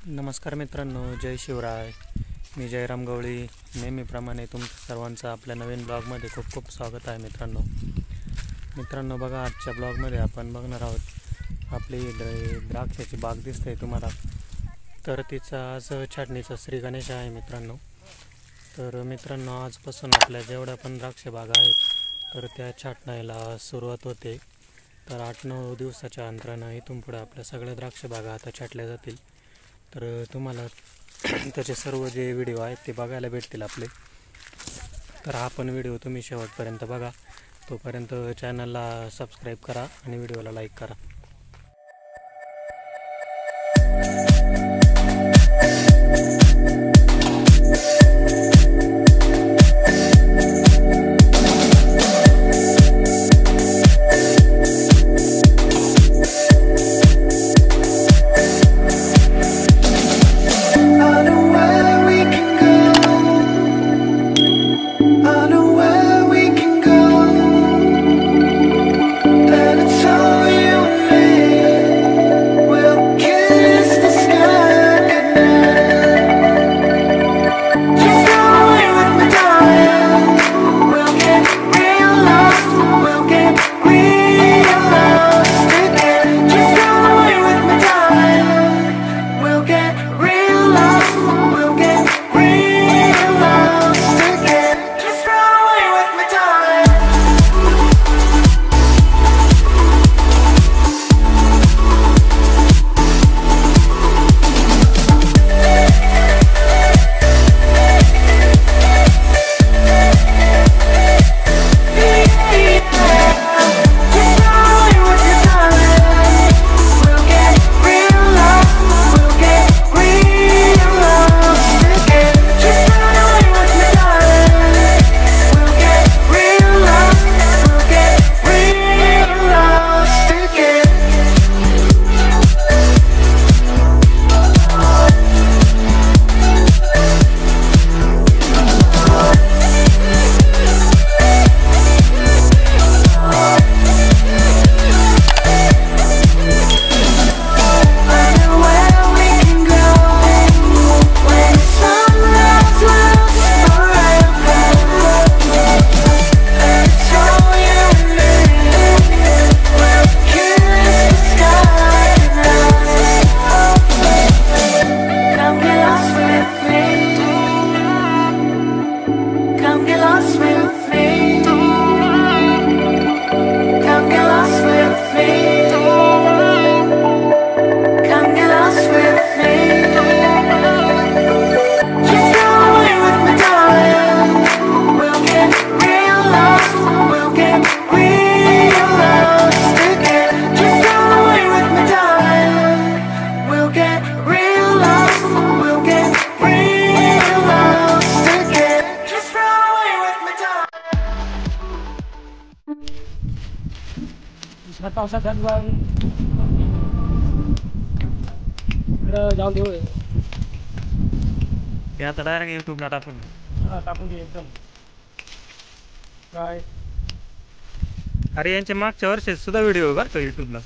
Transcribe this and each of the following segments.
नमस्कार मित्रांनो, जय शिवराय. मी जयराम गवळी. नेहमीप्रमाणे तुमचं सर्वांचं आपल्या नवीन ब्लॉगमध्ये खूप खूप स्वागत आहे. मित्रांनो बघा, आजच्या ब्लॉगमध्ये आपण बघणार आहोत आपली द्राक्षाची बाग दिसते तुम्हाला. तर तिचा आज छाटणीचा श्री गणेश आहे मित्रांनो. तर मित्रांनो, आजपासून आपल्या जेवढ्या पण द्राक्ष बागा आहेत तर त्या छाटण्याला सुरुवात होते. तर 8-9 दिवसाच्या अंतरानं इथून पुढे आपल्या सगळ्या द्राक्ष बागा आता छाटल्या जातील. तर तुम्हाला त्याचे सर्व जे व्हिडिओ आहेत ते बघायला भेटतील आपले. तर हा पण व्हिडिओ तुम्ही शेवटपर्यंत बघा. तोपर्यंत चॅनलला सबस्क्राईब करा आणि व्हिडिओला लाईक करा. पावसात जाऊन देऊ आता डायरेक्ट यूट्यूबला टाकून दे एकदम काय. अरे यांच्या मागच्या वर्षी सुद्धा व्हिडिओ बघतो यूट्यूबला.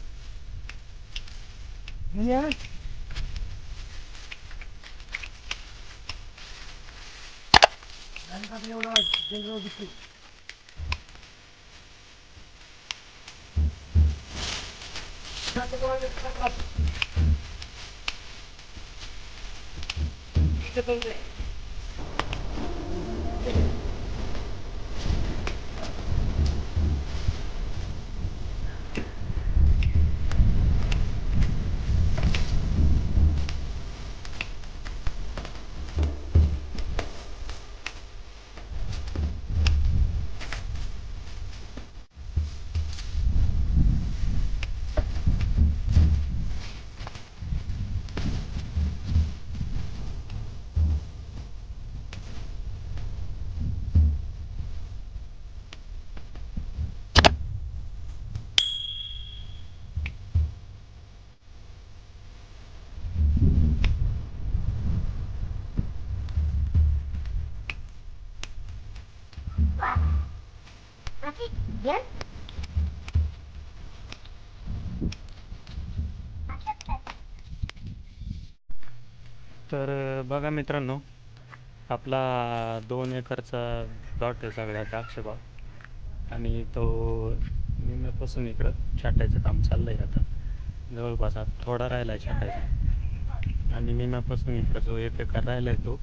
Bien. तर बघा मित्रांनो, आपला 2 एकरचा प्लॉट आहे सगळ्या द्राक्षबाग आणि तो निम्म्यापासून इकडं छाटायचं काम चाललं आहे आता. जवळपास आता थोडा राहिला आहे छाटायचा आणि निम्म्यापासून इकडं जो 1 एकर राहिला आहे तो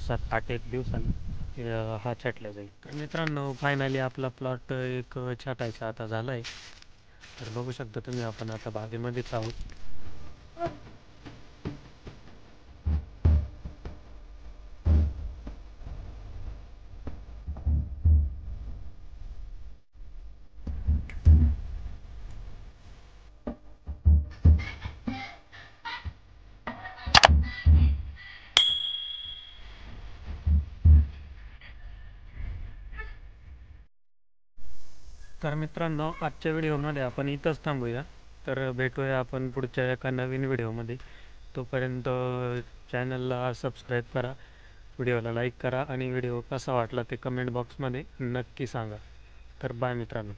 7-8 दिवसांनी हा छाटला जाईल. तर मित्रांनो, फायनली आपला प्लॉट एक छाटायचा आता झाला आहे. तर बघू शकता तुम्ही, आपण आता बागेमध्येच आहोत. तर मित्रांनो, आजच्या व्हिडिओमध्ये आपण इथंच थांबूया. तर भेटूया आपण पुढच्या एका नवीन व्हिडिओमध्ये. तोपर्यंत चॅनलला सबस्क्राईब करा, व्हिडिओला लाईक करा आणि व्हिडिओ कसा वाटला ते कमेंट बॉक्समध्ये नक्की सांगा. तर बाय मित्रांनो.